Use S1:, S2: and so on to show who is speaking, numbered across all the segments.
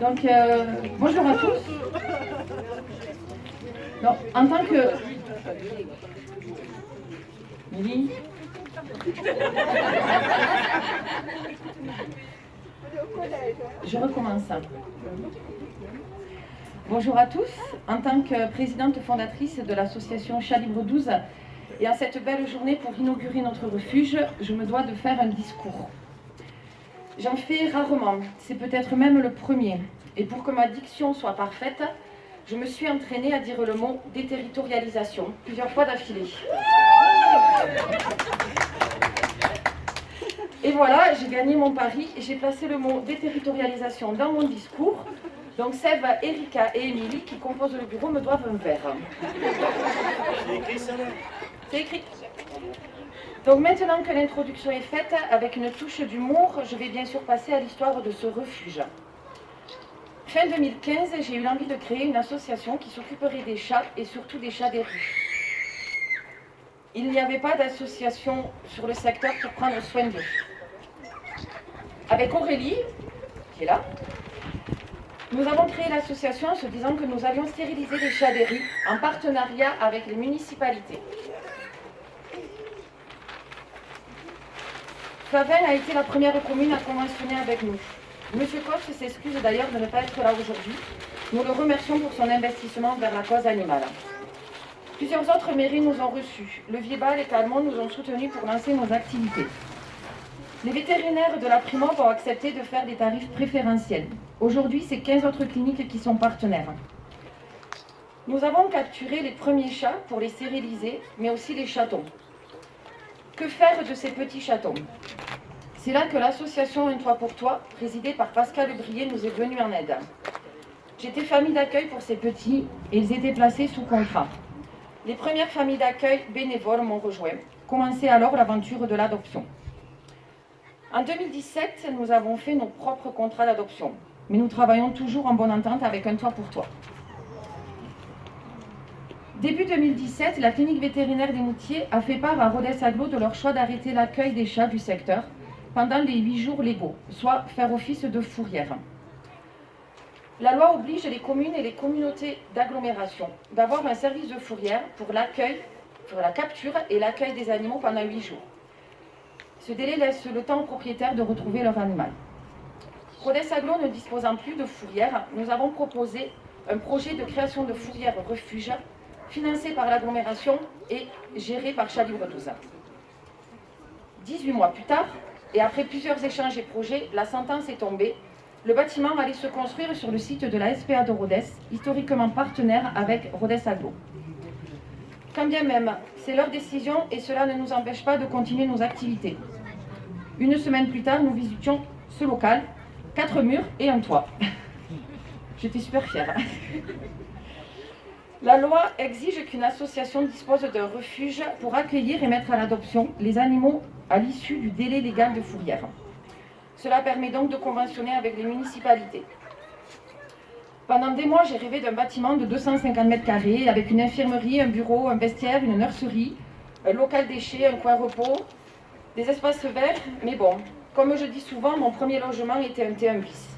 S1: Donc, bonjour à tous. Donc, en tant que... Milly. Je recommence. Bonjour à tous. En tant que présidente fondatrice de l'association Chat Libre 12, et en cette belle journée pour inaugurer notre refuge, je me dois de faire un discours. J'en fais rarement, c'est peut-être même le premier. Et pour que ma diction soit parfaite, je me suis entraînée à dire le mot déterritorialisation plusieurs fois d'affilée. Et voilà, j'ai gagné mon pari et j'ai placé le mot déterritorialisation dans mon discours. Donc Sève, Erika et Émilie, qui composent le bureau, me doivent un verre.
S2: C'est écrit ça là ?
S1: C'est écrit. Donc maintenant que l'introduction est faite, avec une touche d'humour, je vais bien sûr passer à l'histoire de ce refuge. Fin 2015, j'ai eu l'envie de créer une association qui s'occuperait des chats et surtout des chats des rues. Il n'y avait pas d'association sur le secteur pour prendre soin d'eux. Avec Aurélie, qui est là, nous avons créé l'association en se disant que nous allions stériliser les chats des rues en partenariat avec les municipalités. Faven a été la première commune à conventionner avec nous. Monsieur Coste s'excuse d'ailleurs de ne pas être là aujourd'hui. Nous le remercions pour son investissement vers la cause animale. Plusieurs autres mairies nous ont reçus. Le Viebal et Calmont nous ont soutenus pour lancer nos activités. Les vétérinaires de la Primop ont accepté de faire des tarifs préférentiels. Aujourd'hui, c'est 15 autres cliniques qui sont partenaires. Nous avons capturé les premiers chats pour les stériliser, mais aussi les chatons. Que faire de ces petits chatons ? C'est là que l'association Un Toit pour Toi, présidée par Pascal Brier, nous est venue en aide. J'étais famille d'accueil pour ces petits et ils étaient placés sous contrat. Les premières familles d'accueil bénévoles m'ont rejoint. Commençait alors l'aventure de l'adoption. En 2017, nous avons fait nos propres contrats d'adoption, mais nous travaillons toujours en bonne entente avec Un Toit pour Toi. Début 2017, la clinique vétérinaire des Moutiers a fait part à Rodez Aglo de leur choix d'arrêter l'accueil des chats du secteur pendant les 8 jours légaux, soit faire office de fourrière. La loi oblige les communes et les communautés d'agglomération d'avoir un service de fourrière pour l'accueil, pour la capture et l'accueil des animaux pendant 8 jours. Ce délai laisse le temps aux propriétaires de retrouver leur animal. Rodez Aglo ne disposant plus de fourrière, nous avons proposé un projet de création de fourrière refuge financé par l'agglomération et géré par Chat Libre 12. 18 mois plus tard, et après plusieurs échanges et projets, la sentence est tombée. Le bâtiment allait se construire sur le site de la SPA de Rodez, historiquement partenaire avec Rodez Aglo. Quand bien même, c'est leur décision et cela ne nous empêche pas de continuer nos activités. Une semaine plus tard, nous visitions ce local, 4 murs et un toit. J'étais super fière. La loi exige qu'une association dispose d'un refuge pour accueillir et mettre à l'adoption les animaux à l'issue du délai légal de fourrière. Cela permet donc de conventionner avec les municipalités. Pendant des mois, j'ai rêvé d'un bâtiment de 250 mètres carrés avec une infirmerie, un bureau, un vestiaire, une nurserie, un local déchet, un coin repos, des espaces verts. Mais bon, comme je dis souvent, mon premier logement était un T1 bis.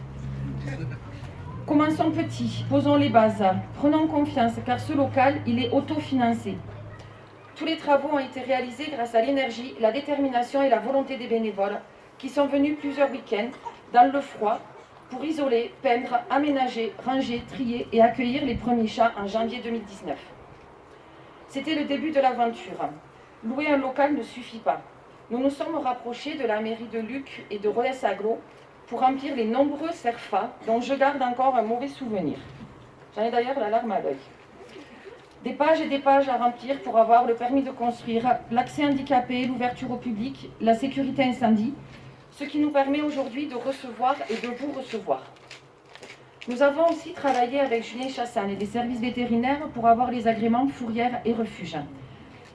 S1: Commençons petit, posons les bases, prenons confiance car ce local, il est autofinancé. Tous les travaux ont été réalisés grâce à l'énergie, la détermination et la volonté des bénévoles qui sont venus plusieurs week-ends dans le froid pour isoler, peindre, aménager, ranger, trier et accueillir les premiers chats en janvier 2019. C'était le début de l'aventure. Louer un local ne suffit pas. Nous nous sommes rapprochés de la mairie de Luc et de Rodez Aglo pour remplir les nombreux CERFA dont je garde encore un mauvais souvenir. J'en ai d'ailleurs la larme à l'œil. Des pages et des pages à remplir pour avoir le permis de construire, l'accès handicapé, l'ouverture au public, la sécurité incendie, ce qui nous permet aujourd'hui de recevoir et de vous recevoir. Nous avons aussi travaillé avec Julien Chassagne et des services vétérinaires pour avoir les agréments fourrière et refuge.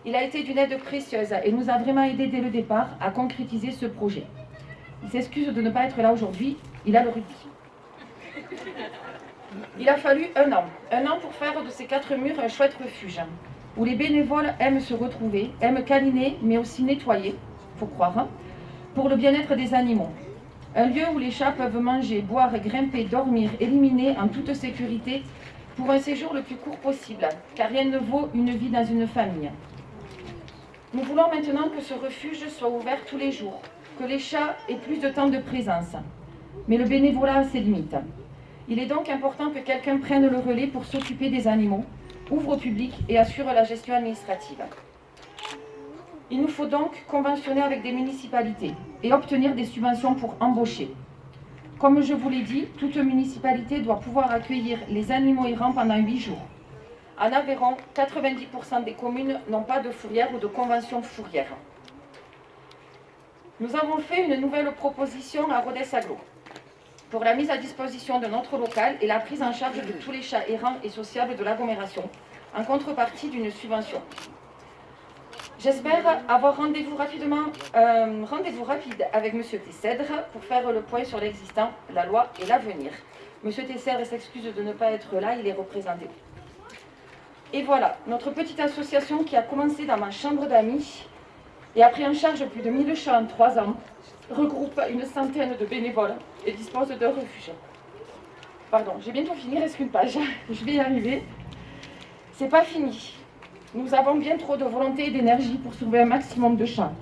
S1: Il a été d'une aide précieuse et nous a vraiment aidé dès le départ à concrétiser ce projet. Il s'excuse de ne pas être là aujourd'hui, il a le rugby. Il a fallu un an pour faire de ces 4 murs un chouette refuge, où les bénévoles aiment se retrouver, aiment câliner, mais aussi nettoyer, faut croire, pour le bien-être des animaux. Un lieu où les chats peuvent manger, boire, grimper, dormir, éliminer en toute sécurité pour un séjour le plus court possible, car rien ne vaut une vie dans une famille. Nous voulons maintenant que ce refuge soit ouvert tous les jours, que les chats aient plus de temps de présence. Mais le bénévolat a ses limites. Il est donc important que quelqu'un prenne le relais pour s'occuper des animaux, ouvre au public et assure la gestion administrative. Il nous faut donc conventionner avec des municipalités et obtenir des subventions pour embaucher. Comme je vous l'ai dit, toute municipalité doit pouvoir accueillir les animaux errants pendant 8 jours. En Aveyron, 90% des communes n'ont pas de fourrière ou de convention fourrière. Nous avons fait une nouvelle proposition à Rodez Aglo pour la mise à disposition de notre local et la prise en charge de tous les chats errants et sociables de l'agglomération, en contrepartie d'une subvention. J'espère avoir rendez-vous rapide avec M. Tessèdre pour faire le point sur l'existant, la loi et l'avenir. M. Tessèdre s'excuse de ne pas être là, il est représenté. Et voilà, notre petite association qui a commencé dans ma chambre d'amis et a pris en charge plus de 1000 chats en 3 ans, regroupe une centaine de bénévoles et dispose d'un refuge. Pardon, j'ai bientôt fini, il reste une page, je vais y arriver. C'est pas fini. Nous avons bien trop de volonté et d'énergie pour sauver un maximum de chats.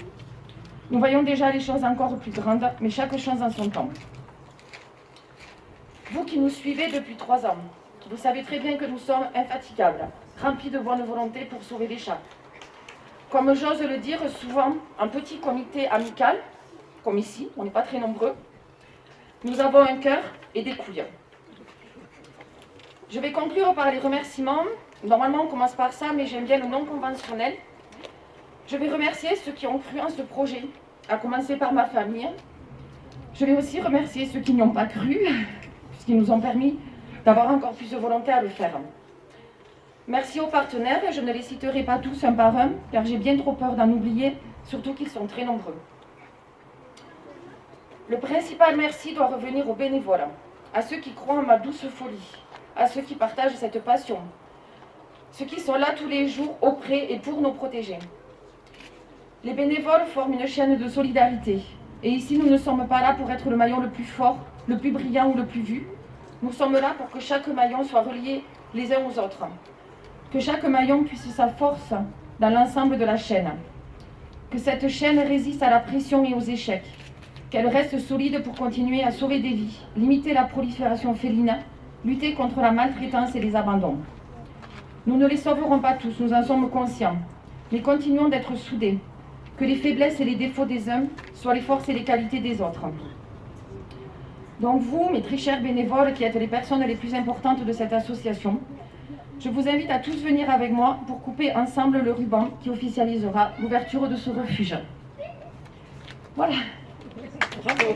S1: Nous voyons déjà les choses encore plus grandes, mais chaque chose en son temps. Vous qui nous suivez depuis 3 ans, vous savez très bien que nous sommes infatigables, remplis de bonne volonté pour sauver les chats. Comme j'ose le dire souvent, en petit comité amical, comme ici, on n'est pas très nombreux, nous avons un cœur et des couilles. Je vais conclure par les remerciements. Normalement, on commence par ça, mais j'aime bien le non conventionnel. Je vais remercier ceux qui ont cru en ce projet, à commencer par ma famille. Je vais aussi remercier ceux qui n'y ont pas cru, puisqu'ils nous ont permis d'avoir encore plus de volonté à le faire. Merci aux partenaires, je ne les citerai pas tous un par un, car j'ai bien trop peur d'en oublier, surtout qu'ils sont très nombreux. Le principal merci doit revenir aux bénévoles, à ceux qui croient en ma douce folie, à ceux qui partagent cette passion, ceux qui sont là tous les jours auprès et pour nous protéger. Les bénévoles forment une chaîne de solidarité. Et ici, nous ne sommes pas là pour être le maillon le plus fort, le plus brillant ou le plus vu. Nous sommes là pour que chaque maillon soit relié les uns aux autres. Que chaque maillon puisse sa force dans l'ensemble de la chaîne. Que cette chaîne résiste à la pression et aux échecs. Qu'elle reste solide pour continuer à sauver des vies, limiter la prolifération féline, lutter contre la maltraitance et les abandons. Nous ne les sauverons pas tous, nous en sommes conscients, mais continuons d'être soudés, que les faiblesses et les défauts des uns soient les forces et les qualités des autres. Donc vous, mes très chers bénévoles, qui êtes les personnes les plus importantes de cette association, je vous invite à tous venir avec moi pour couper ensemble le ruban qui officialisera l'ouverture de ce refuge. Voilà. Bravo.